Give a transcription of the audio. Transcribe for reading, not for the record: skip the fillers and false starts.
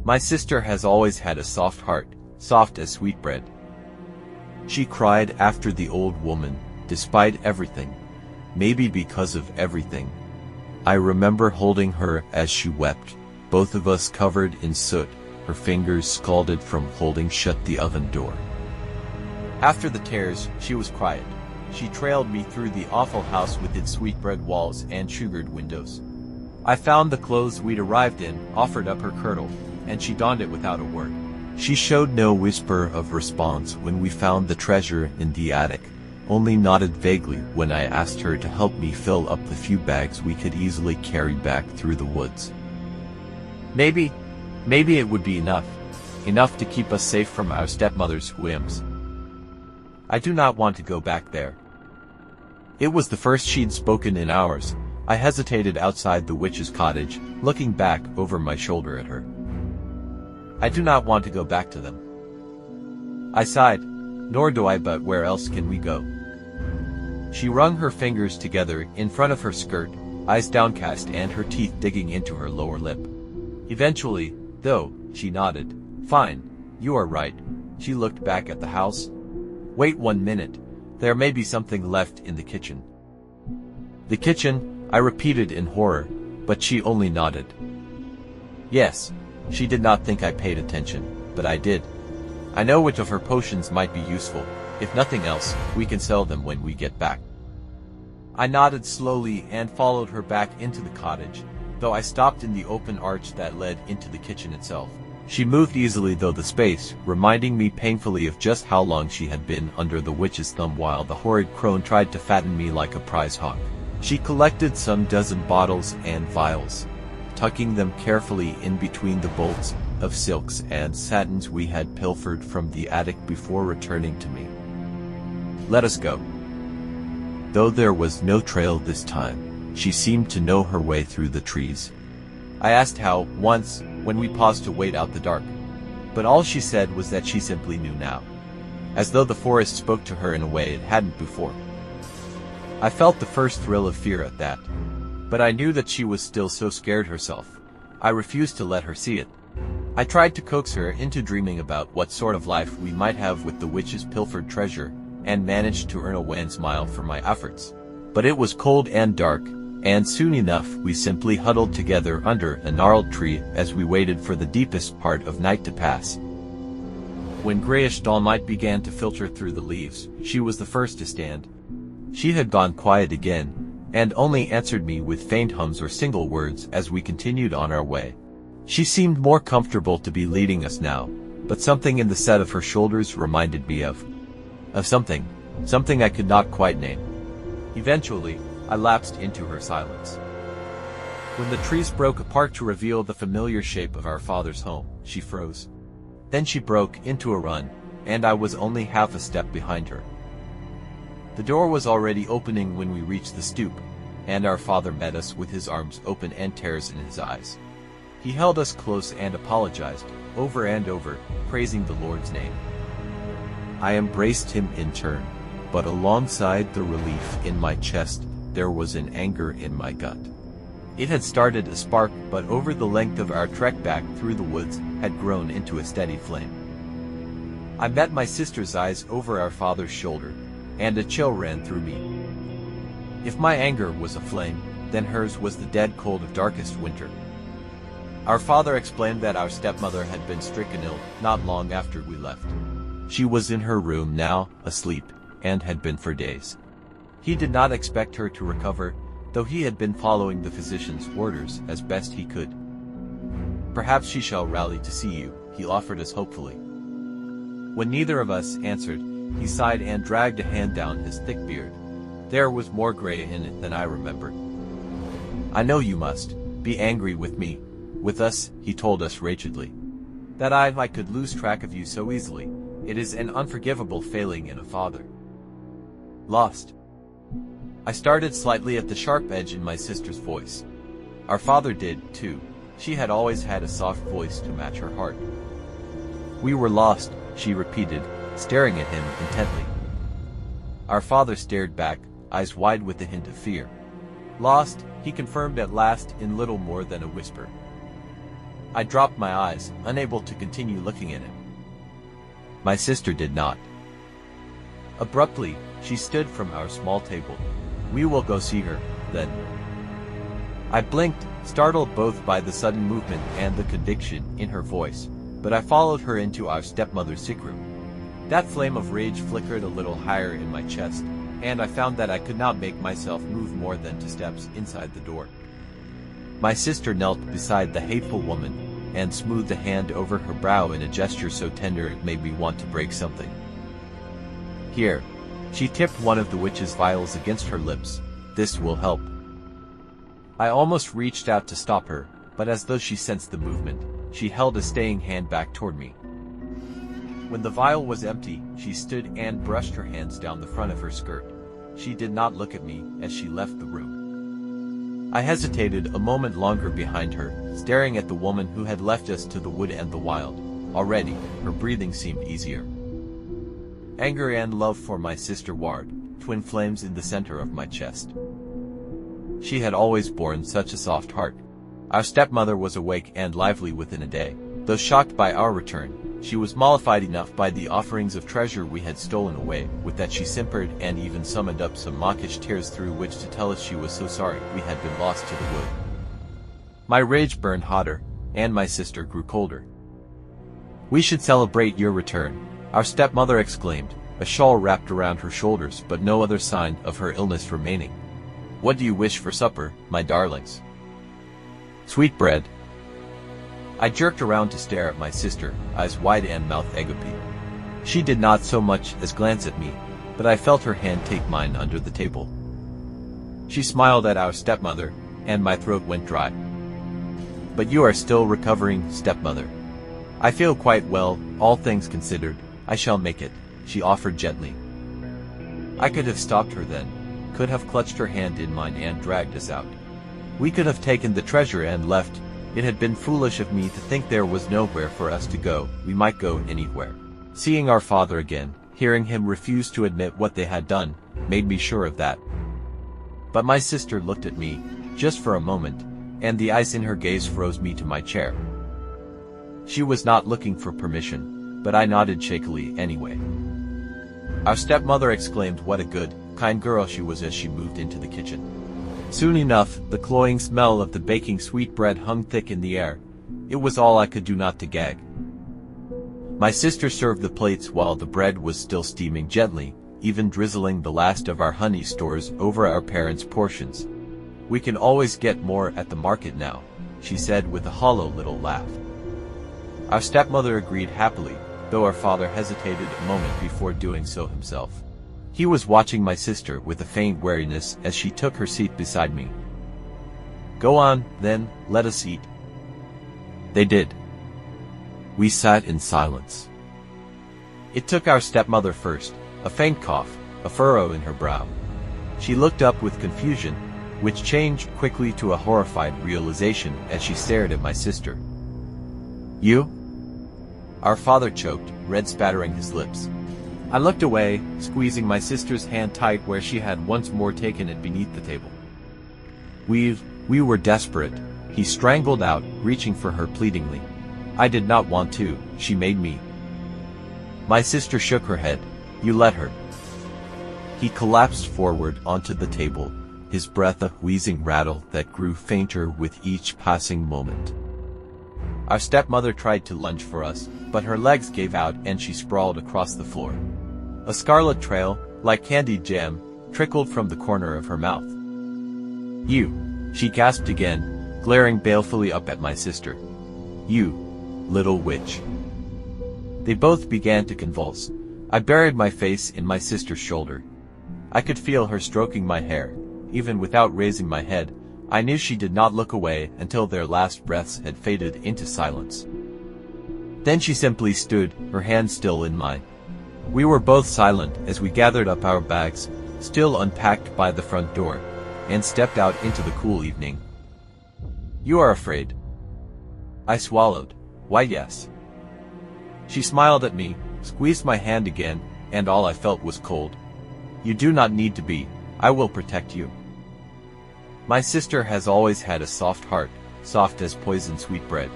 My sister has always had a soft heart, soft as sweetbread. She cried after the old woman, despite everything. Maybe because of everything. I remember holding her as she wept, both of us covered in soot, her fingers scalded from holding shut the oven door. After the tears, she was quiet. She trailed me through the awful house with its sweetbread walls and sugared windows. I found the clothes we'd arrived in, offered up her kirtle, and she donned it without a word. She showed no whisper of response when we found the treasure in the attic, only nodded vaguely when I asked her to help me fill up the few bags we could easily carry back through the woods. Maybe it would be enough to keep us safe from our stepmother's whims. I do not want to go back there. It was the first she'd spoken in hours. I hesitated outside the witch's cottage, looking back over my shoulder at her. I do not want to go back to them. I sighed. Nor do I, but where else can we go? She wrung her fingers together in front of her skirt, eyes downcast and her teeth digging into her lower lip. Eventually, though, she nodded. Fine, you are right. She looked back at the house. Wait 1 minute. There may be something left in the kitchen. The kitchen, I repeated in horror, but she only nodded. Yes, she did not think I paid attention, but I did. I know which of her potions might be useful. If nothing else, we can sell them when we get back. I nodded slowly and followed her back into the cottage, though I stopped in the open arch that led into the kitchen itself. She moved easily through the space, reminding me painfully of just how long she had been under the witch's thumb while the horrid crone tried to fatten me like a prize hawk. She collected some dozen bottles and vials, tucking them carefully in between the bolts of silks and satins we had pilfered from the attic before returning to me. Let us go. Though there was no trail this time, she seemed to know her way through the trees. I asked how, once, when we paused to wait out the dark, but all she said was that she simply knew now, as though the forest spoke to her in a way it hadn't before. I felt the first thrill of fear at that, but I knew that she was still so scared herself. I refused to let her see it. I tried to coax her into dreaming about what sort of life we might have with the witch's pilfered treasure, and managed to earn a wan smile for my efforts. But it was cold and dark, and soon enough we simply huddled together under a gnarled tree as we waited for the deepest part of night to pass. When grayish dawnlight began to filter through the leaves, she was the first to stand. She had gone quiet again, and only answered me with faint hums or single words as we continued on our way. She seemed more comfortable to be leading us now, but something in the set of her shoulders reminded me of something I could not quite name. Eventually, I lapsed into her silence. When the trees broke apart to reveal the familiar shape of our father's home, she froze. Then she broke into a run, and I was only half a step behind her. The door was already opening when we reached the stoop, and our father met us with his arms open and tears in his eyes. He held us close and apologized, over and over, praising the Lord's name. I embraced him in turn, but alongside the relief in my chest, there was an anger in my gut. It had started a spark, but over the length of our trek back through the woods, had grown into a steady flame. I met my sister's eyes over our father's shoulder, and a chill ran through me. If my anger was a flame, then hers was the dead cold of darkest winter. Our father explained that our stepmother had been stricken ill not long after we left. She was in her room now, asleep, and had been for days. He did not expect her to recover, though he had been following the physician's orders as best he could. Perhaps she shall rally to see you, he offered us hopefully. When neither of us answered, he sighed and dragged a hand down his thick beard. There was more gray in it than I remembered. I know you must be angry with me, with us, he told us wretchedly. That I could lose track of you so easily. It is an unforgivable failing in a father. Lost. I started slightly at the sharp edge in my sister's voice. Our father did, too. She had always had a soft voice to match her heart. We were lost, she repeated, staring at him intently. Our father stared back, eyes wide with a hint of fear. Lost, he confirmed at last in little more than a whisper. I dropped my eyes, unable to continue looking at him. My sister did not. Abruptly, she stood from our small table. "We will go see her, then." I blinked, startled both by the sudden movement and the conviction in her voice, but I followed her into our stepmother's sick room. That flame of rage flickered a little higher in my chest, and I found that I could not make myself move more than 2 steps inside the door. My sister knelt beside the hateful woman and smoothed a hand over her brow in a gesture so tender it made me want to break something. "Here." She tipped one of the witch's vials against her lips. "This will help." I almost reached out to stop her, but as though she sensed the movement, she held a staying hand back toward me. When the vial was empty, she stood and brushed her hands down the front of her skirt. She did not look at me as she left the room. I hesitated a moment longer behind her, staring at the woman who had left us to the wood and the wild. Already, her breathing seemed easier. Anger and love for my sister warred, twin flames in the center of my chest. She had always borne such a soft heart. Our stepmother was awake and lively within a day. Though shocked by our return, she was mollified enough by the offerings of treasure we had stolen away, with that she simpered and even summoned up some mawkish tears through which to tell us she was so sorry we had been lost to the wood. My rage burned hotter, and my sister grew colder. "We should celebrate your return," our stepmother exclaimed, a shawl wrapped around her shoulders but no other sign of her illness remaining. "What do you wish for supper, my darlings?" "Sweetbread." I jerked around to stare at my sister, eyes wide and mouth agape. She did not so much as glance at me, but I felt her hand take mine under the table. She smiled at our stepmother, and my throat went dry. "But you are still recovering, stepmother." "I feel quite well, all things considered. I shall make it," she offered gently. I could have stopped her then, could have clutched her hand in mine and dragged us out. We could have taken the treasure and left. It had been foolish of me to think there was nowhere for us to go. We might go anywhere. Seeing our father again, hearing him refuse to admit what they had done, made me sure of that. But my sister looked at me, just for a moment, and the ice in her gaze froze me to my chair. She was not looking for permission, but I nodded shakily anyway. Our stepmother exclaimed what a good, kind girl she was as she moved into the kitchen. Soon enough, the cloying smell of the baking sweetbread hung thick in the air. It was all I could do not to gag. My sister served the plates while the bread was still steaming gently, even drizzling the last of our honey stores over our parents' portions. "We can always get more at the market now," she said with a hollow little laugh. Our stepmother agreed happily, though our father hesitated a moment before doing so himself. He was watching my sister with a faint wariness as she took her seat beside me. "Go on, then, let us eat." They did. We sat in silence. It took our stepmother first, a faint cough, a furrow in her brow. She looked up with confusion, which changed quickly to a horrified realization as she stared at my sister. "You?" Our father choked, red spattering his lips. I looked away, squeezing my sister's hand tight where she had once more taken it beneath the table. We were desperate," he strangled out, reaching for her pleadingly. "I did not want to, she made me." My sister shook her head. "You let her." He collapsed forward onto the table, his breath a wheezing rattle that grew fainter with each passing moment. Our stepmother tried to lunge for us, but her legs gave out and she sprawled across the floor. A scarlet trail, like candied jam, trickled from the corner of her mouth. "You," she gasped again, glaring balefully up at my sister. "You, little witch." They both began to convulse. I buried my face in my sister's shoulder. I could feel her stroking my hair. Even without raising my head, I knew she did not look away until their last breaths had faded into silence. Then she simply stood, her hand still in mine. We were both silent as we gathered up our bags, still unpacked by the front door, and stepped out into the cool evening. "You are afraid?" I swallowed. "Why, yes." She smiled at me, squeezed my hand again, and all I felt was cold. "You do not need to be. I will protect you." My sister has always had a soft heart, soft as poison sweetbread.